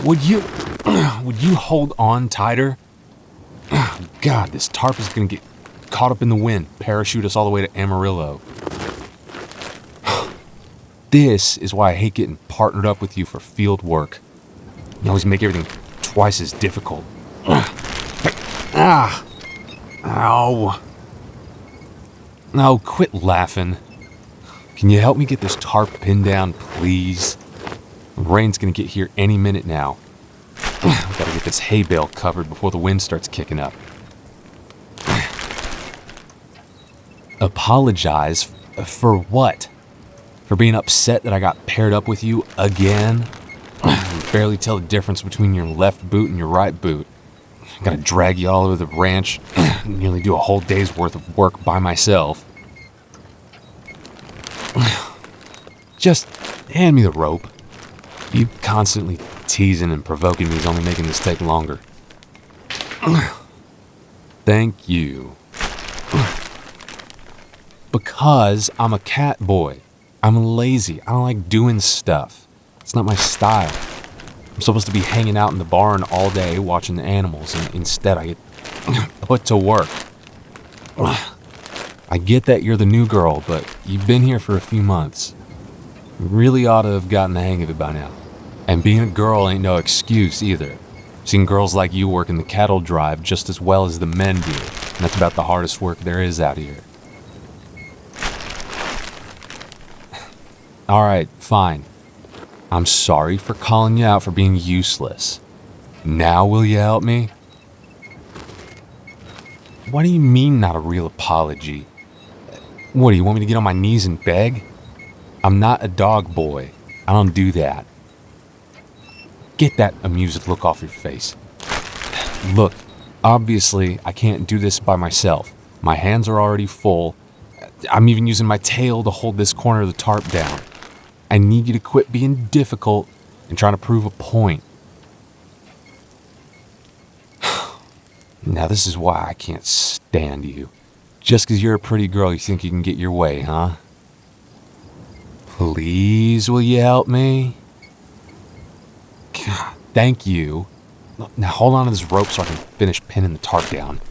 Would you hold on tighter? God, this tarp is gonna get caught up in the wind, parachute us all the way to Amarillo. This is why I hate getting partnered up with you for field work. You always make everything twice as difficult. Ow. No, quit laughing. Can you help me get this tarp pinned down, please? The rain's gonna get here any minute now. Gotta get this hay bale covered before the wind starts kicking up. Apologize for what? For being upset that I got paired up with you again? You barely tell the difference between your left boot and your right boot. Gotta drag you all over the ranch, nearly do a whole day's worth of work by myself. Just hand me the rope. You constantly teasing and provoking me is only making this take longer. Thank you. Because I'm a cat boy. I'm lazy. I don't like doing stuff. It's not my style. I'm supposed to be hanging out in the barn all day watching the animals, and instead I get put to work. I get that you're the new girl, but you've been here for a few months. You really ought to have gotten the hang of it by now. And being a girl ain't no excuse either. I've seen girls like you work in the cattle drive just as well as the men do, and that's about the hardest work there is out here. Alright, fine. I'm sorry for calling you out for being useless. Now will you help me? What do you mean not a real apology? What, do you want me to get on my knees and beg? I'm not a dog boy. I don't do that. Get that amused look off your face. Look, obviously I can't do this by myself. My hands are already full. I'm even using my tail to hold this corner of the tarp down. I need you to quit being difficult and trying to prove a point. Now this is why I can't stand you. Just because you're a pretty girl you think you can get your way, huh? Please, will you help me? God, thank you. Now hold on to this rope so I can finish pinning the tarp down.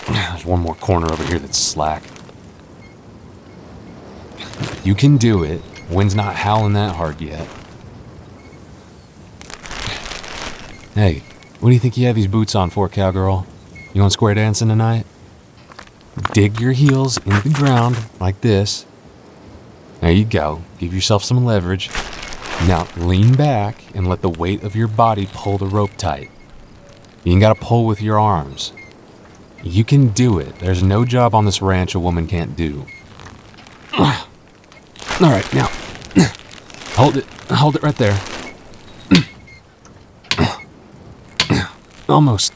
There's one more corner over here that's slack. You can do it. Wind's not howling that hard yet. Hey, what do you think you have these boots on for, cowgirl? You want square dancing tonight? Dig your heels into the ground like this. There you go. Give yourself some leverage. Now lean back and let the weight of your body pull the rope tight. You ain't gotta pull with your arms. You can do it. There's no job on this ranch a woman can't do. Alright, now, hold it right there. Almost.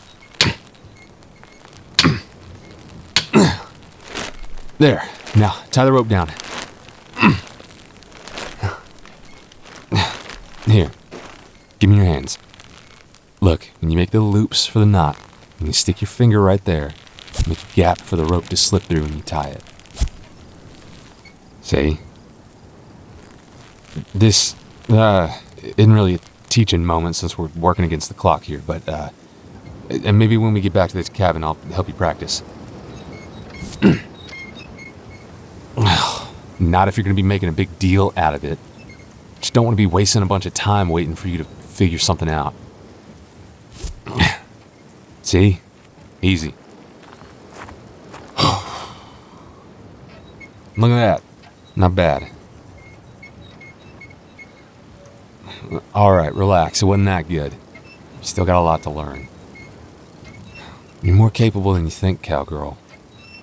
There, now, tie the rope down. Here, give me your hands. Look, when you make the loops for the knot, you stick your finger right there, make a gap for the rope to slip through when you tie it. See? This isn't really a teaching moment since we're working against the clock here, but and maybe when we get back to this cabin, I'll help you practice. Not if you're going to be making a big deal out of it. Just don't want to be wasting a bunch of time waiting for you to figure something out. See? Easy. Look at that. Not bad. Alright, relax. It wasn't that good. You still got a lot to learn. You're more capable than you think, cowgirl.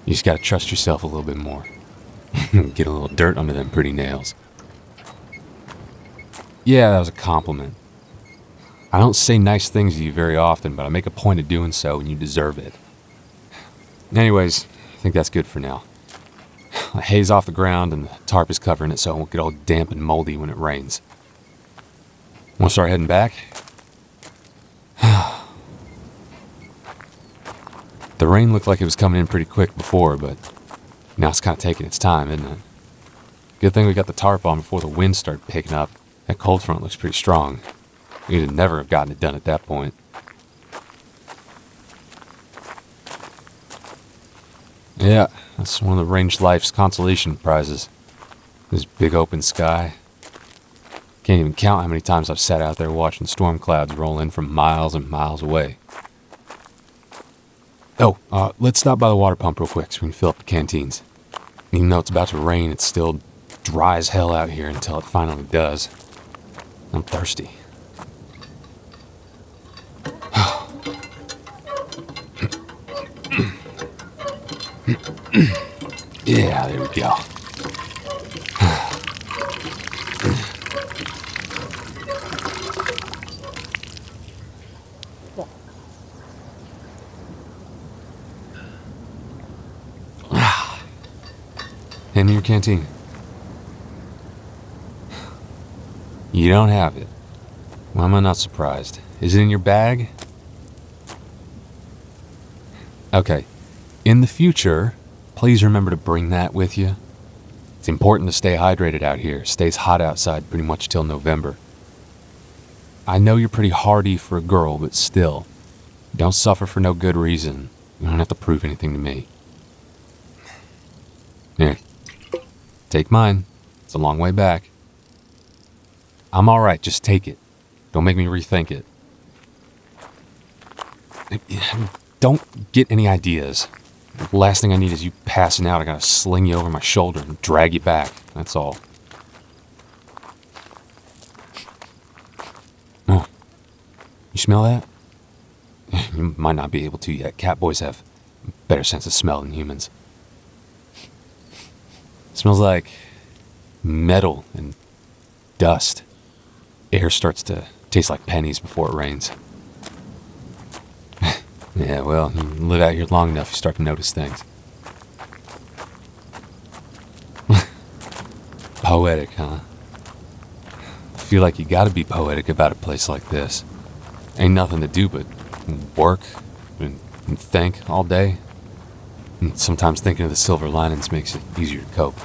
You just gotta trust yourself a little bit more. Get a little dirt under them pretty nails. Yeah, that was a compliment. I don't say nice things to you very often, but I make a point of doing so, and you deserve it. Anyways, I think that's good for now. The hay's off the ground, and the tarp is covering it so it won't get all damp and moldy when it rains. Want to start heading back? The rain looked like it was coming in pretty quick before, but now it's kind of taking its time, isn't it? Good thing we got the tarp on before the wind started picking up. That cold front looks pretty strong. We'd never have gotten it done at that point. Yeah, that's one of the Range Life's consolation prizes. This big open sky. Can't even count how many times I've sat out there watching storm clouds roll in from miles and miles away. Oh, let's stop by the water pump real quick so we can fill up the canteens. Even though it's about to rain, it's still dry as hell out here until it finally does. I'm thirsty. Yeah, there we go. Hand me your canteen. You don't have it. Why am I not surprised? Is it in your bag? Okay. In the future, please remember to bring that with you. It's important to stay hydrated out here. It stays hot outside pretty much till November. I know you're pretty hardy for a girl, but still, don't suffer for no good reason. You don't have to prove anything to me. Here, take mine. It's a long way back. I'm alright, just take it. Don't make me rethink it. Don't get any ideas. The last thing I need is you passing out. I gotta sling you over my shoulder and drag you back. That's all. Oh. You smell that? You might not be able to yet. Catboys have a better sense of smell than humans. It smells like metal and dust. Air starts to taste like pennies before it rains. Yeah, well, you live out here long enough, you start to notice things. Poetic, huh? I feel like you gotta be poetic about a place like this. Ain't nothing to do but work and think all day. And sometimes thinking of the silver linings makes it easier to cope.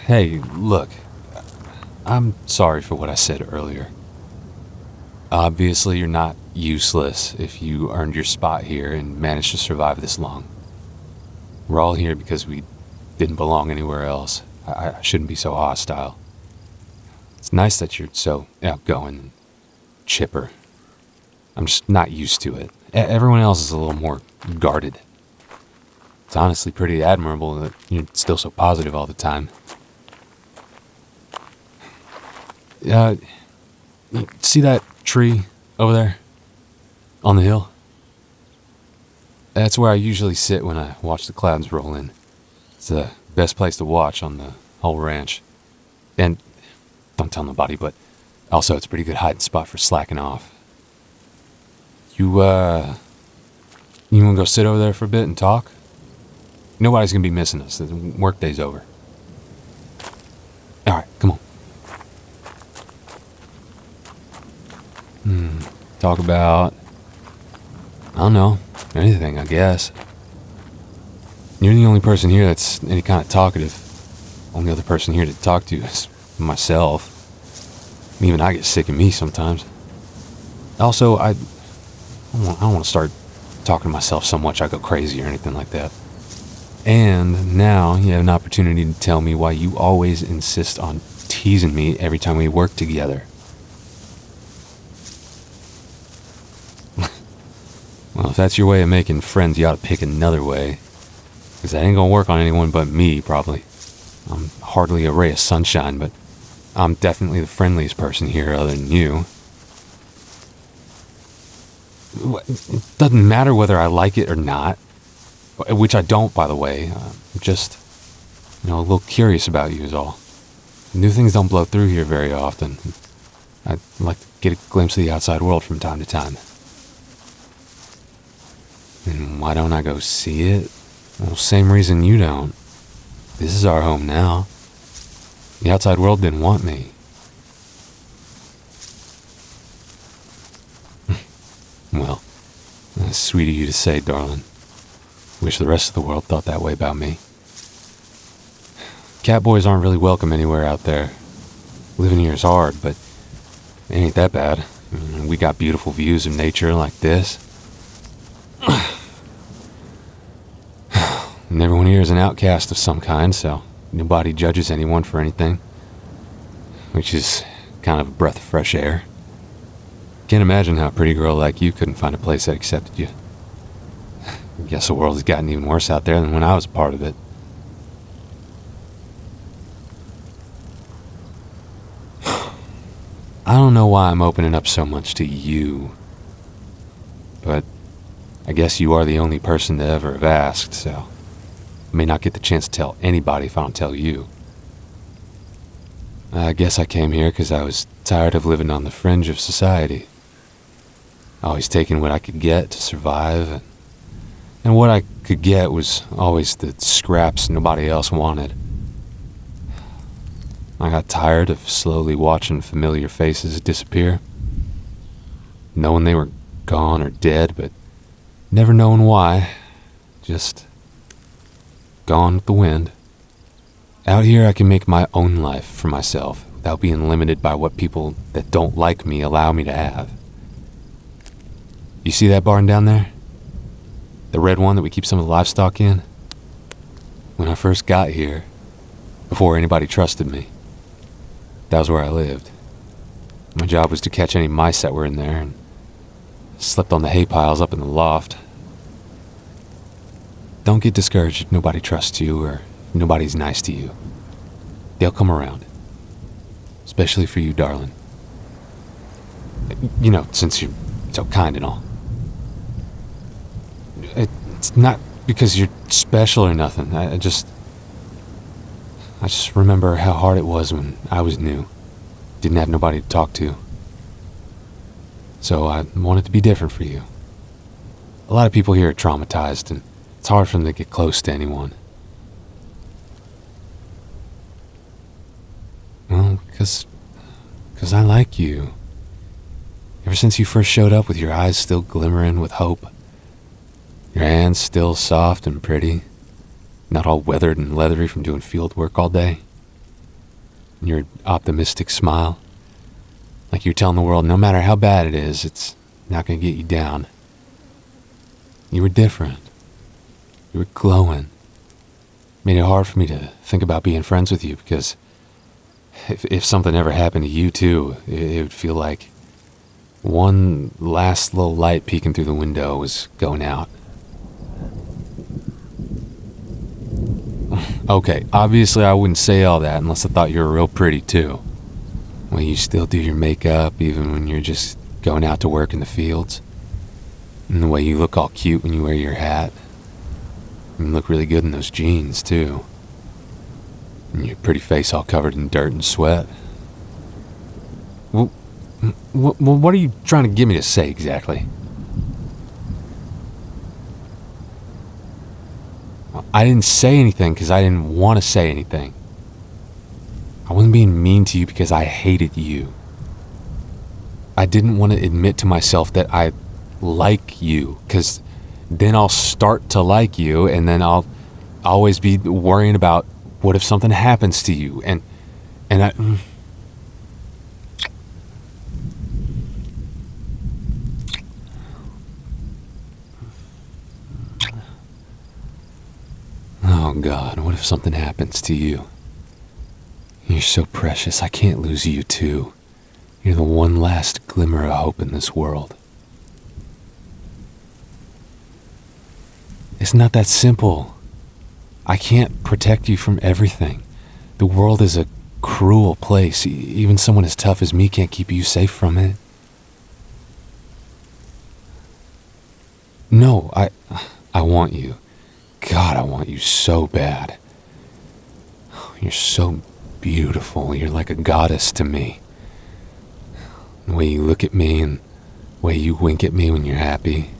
Hey, look. I'm sorry for what I said earlier. Obviously, you're not useless if you earned your spot here and managed to survive this long. We're all here because we didn't belong anywhere else. I shouldn't be so hostile. It's nice that you're so outgoing and chipper. I'm just not used to it. Everyone else is a little more guarded. It's honestly pretty admirable that you're still so positive all the time. See that tree over there? On the hill? That's where I usually sit when I watch the clouds roll in. It's the best place to watch on the whole ranch. And, don't tell nobody, but also it's a pretty good hiding spot for slacking off. You wanna go sit over there for a bit and talk? Nobody's gonna be missing us. The workday's over. Alright, come on. Talk about, I don't know, anything, I guess. You're the only person here that's any kind of talkative. Only other person here to talk to is myself. Even I get sick of me sometimes. Also, I don't want to start talking to myself so much I go crazy or anything like that. And now you have an opportunity to tell me why you always insist on teasing me every time we work together. Well, if that's your way of making friends, you ought to pick another way. Because that ain't gonna work on anyone but me, probably. I'm hardly a ray of sunshine, but I'm definitely the friendliest person here other than you. It doesn't matter whether I like it or not. Which I don't, by the way. I'm just, a little curious about you is all. New things don't blow through here very often. I'd like to get a glimpse of the outside world from time to time. And why don't I go see it? Well, same reason you don't. This is our home now. The outside world didn't want me. Well, that's sweet of you to say, darling. Wish the rest of the world thought that way about me. Catboys aren't really welcome anywhere out there. Living here is hard, but it ain't that bad. We got beautiful views of nature like this. And everyone here is an outcast of some kind, so nobody judges anyone for anything. Which is kind of a breath of fresh air. Can't imagine how a pretty girl like you couldn't find a place that accepted you. I guess the world has gotten even worse out there than when I was a part of it. I don't know why I'm opening up so much to you, but I guess you are the only person to ever have asked, so I may not get the chance to tell anybody if I don't tell you. I guess I came here because I was tired of living on the fringe of society. Always taking what I could get to survive, and what I could get was always the scraps nobody else wanted. I got tired of slowly watching familiar faces disappear, knowing they were gone or dead, but never knowing why, just gone with the wind. Out here I can make my own life for myself without being limited by what people that don't like me allow me to have. You see that barn down there? The red one that we keep some of the livestock in? When I first got here, before anybody trusted me, that was where I lived. My job was to catch any mice that were in there and slept on the hay piles up in the loft. Don't get discouraged if nobody trusts you or if nobody's nice to you. They'll come around. Especially for you, darling. You know, since you're so kind and all. It's not because you're special or nothing. I just remember how hard it was when I was new. Didn't have nobody to talk to. So I wanted to be different for you. A lot of people here are traumatized, and it's hard for them to get close to anyone. Well, because I like you. Ever since you first showed up with your eyes still glimmering with hope, your hands still soft and pretty, not all weathered and leathery from doing field work all day, and your optimistic smile, like you're telling the world no matter how bad it is, it's not going to get you down. You were different. You were glowing. Made it hard for me to think about being friends with you because if something ever happened to you too, it would feel like one last little light peeking through the window was going out. Okay, obviously I wouldn't say all that unless I thought you were real pretty too. Well, you still do your makeup even when you're just going out to work in the fields. And the way you look all cute when you wear your hat. And you look really good in those jeans too. And your pretty face all covered in dirt and sweat. Well, what are you trying to get me to say exactly? I didn't say anything because I didn't want to say anything. I wasn't being mean to you because I hated you. I didn't want to admit to myself that I like you, because then I'll start to like you, and then I'll always be worrying about what if something happens to you, and I... Oh God, what if something happens to you? You're so precious, I can't lose you too. You're the one last glimmer of hope in this world. It's not that simple. I can't protect you from everything. The world is a cruel place. Even someone as tough as me can't keep you safe from it. No, I want you. God, I want you so bad. You're so beautiful. You're like a goddess to me. The way you look at me and the way you wink at me when you're happy.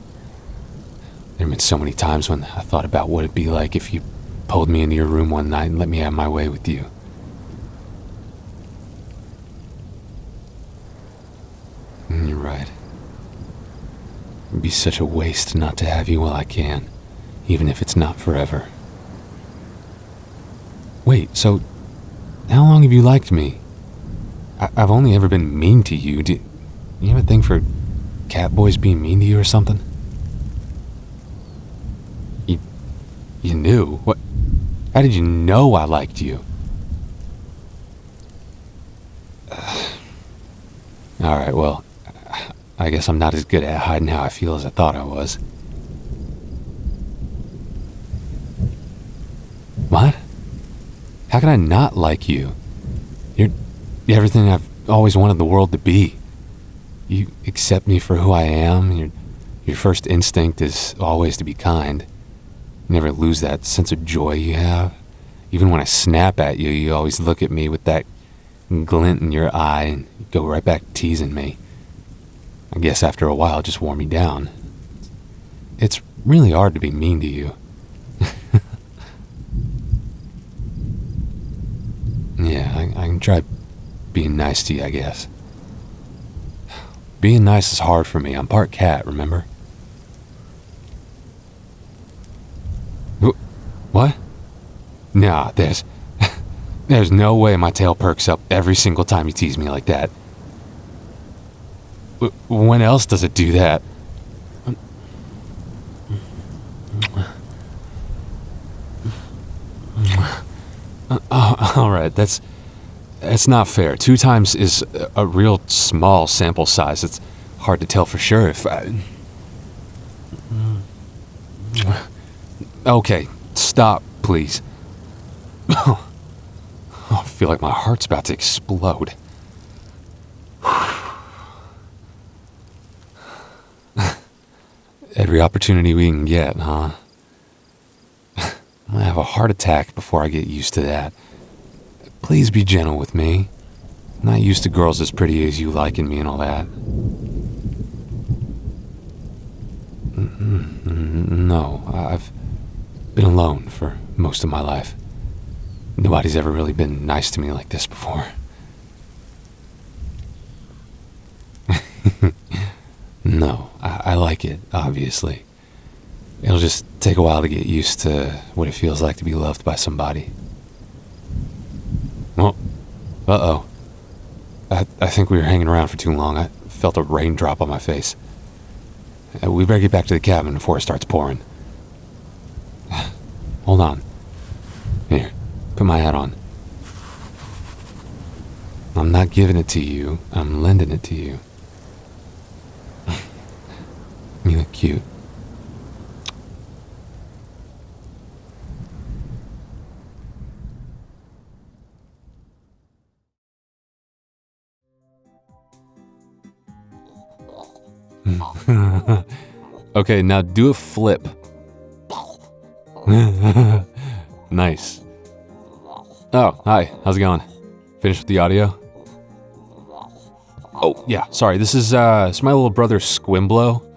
There have been so many times when I thought about what it'd be like if you pulled me into your room one night and let me have my way with you. And you're right. It'd be such a waste not to have you while I can. even if it's not forever. Wait, so how long have you liked me? I've only ever been mean to you. Do you have a thing for catboys being mean to you or something? You knew? What? How did you know I liked you? Alright, well, I guess I'm not as good at hiding how I feel as I thought I was. What? How can I not like you? You're everything I've always wanted the world to be. You accept me for who I am. Your first instinct is always to be kind. You never lose that sense of joy you have. Even when I snap at you, you always look at me with that glint in your eye and go right back teasing me. I guess after a while it just wore me down. It's really hard to be mean to you. Yeah, I can try being nice to you, I guess. Being nice is hard for me. I'm part cat, remember? What? Nah, there's no way my tail perks up every single time you tease me like that. When else does it do that? Alright, that's not fair. 2 times is a real small sample size. It's hard to tell for sure if I... Okay, stop, please. Oh, I feel like my heart's about to explode. Every opportunity we can get, huh? I'm gonna have a heart attack before I get used to that. Please be gentle with me. I'm not used to girls as pretty as you liking me and all that. No, I've been alone for most of my life. Nobody's ever really been nice to me like this before. No, I like it, obviously. It'll just take a while to get used to what it feels like to be loved by somebody. Well, uh-oh. I think we were hanging around for too long. I felt a raindrop on my face. We better get back to the cabin before it starts pouring. Hold on. Here, put my hat on. I'm not giving it to you, I'm lending it to you. You look cute. Okay, now do a flip. Nice. Oh, hi. How's it going? Finished with the audio? Oh, yeah. Sorry. This is my little brother Squimblow.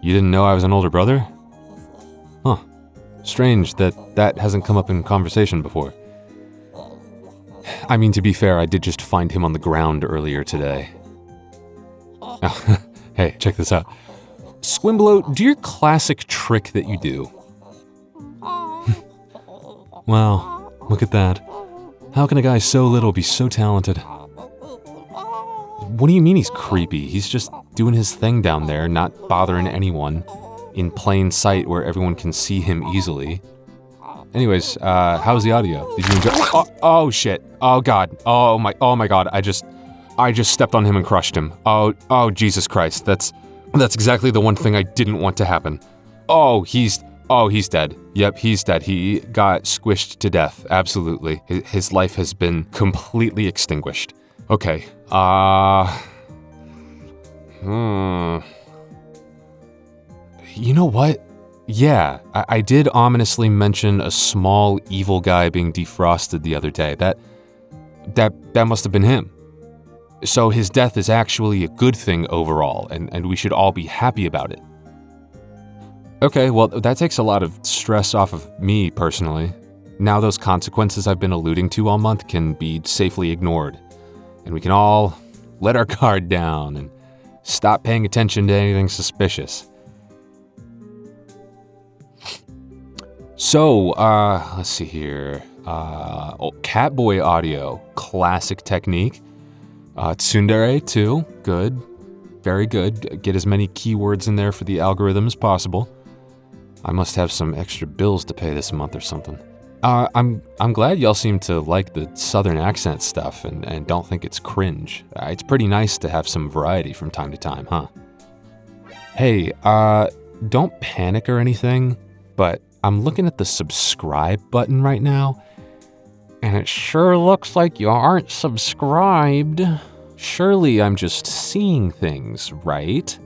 You didn't know I was an older brother? Huh. Strange that hasn't come up in conversation before. I mean, to be fair, I did just find him on the ground earlier today. Oh, hey, check this out. Squimblow, do your classic trick that you do. Wow, look at that. How can a guy so little be so talented? What do you mean he's creepy? He's just doing his thing down there, not bothering anyone, in plain sight where everyone can see him easily. Anyways, how's the audio? Did you enjoy? Oh shit. Oh god. Oh my god. I just stepped on him and crushed him. Oh Jesus Christ. That's exactly the one thing I didn't want to happen. Oh, he's dead. Yep, he's dead. He got squished to death. Absolutely. His life has been completely extinguished. Okay. You know what? Yeah, I did ominously mention a small evil guy being defrosted the other day. That must have been him. So his death is actually a good thing overall, and we should all be happy about it. Okay, well, that takes a lot of stress off of me, personally. Now those consequences I've been alluding to all month can be safely ignored, and we can all let our guard down and stop paying attention to anything suspicious. So, let's see here. Catboy audio, classic technique. Tsundere too, good, very good. Get as many keywords in there for the algorithm as possible. I must have some extra bills to pay this month or something. I'm glad y'all seem to like the southern accent stuff and don't think it's cringe. It's pretty nice to have some variety from time to time, huh? Hey, don't panic or anything, but I'm looking at the subscribe button right now, and it sure looks like you aren't subscribed. Surely I'm just seeing things, right?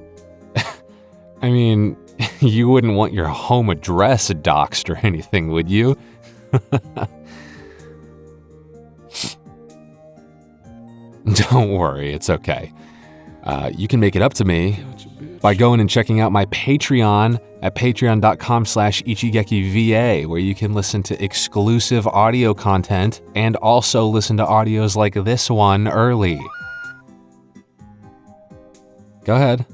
I mean, you wouldn't want your home address doxed or anything, would you? Don't worry, it's okay. You can make it up to me by going and checking out my Patreon at patreon.com/IchiGekiVA, where you can listen to exclusive audio content and also listen to audios like this one early. Go ahead.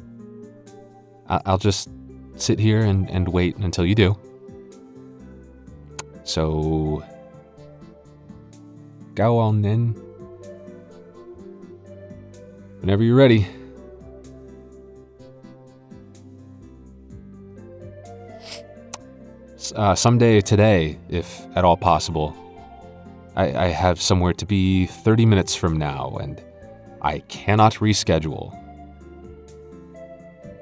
I'll just sit here and wait until you do. So, go on then. Whenever you're ready. Someday today, if at all possible. I have somewhere to be 30 minutes from now, and I cannot reschedule.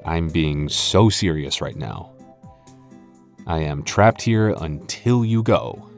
I'm being so serious right now. I am trapped here until you go.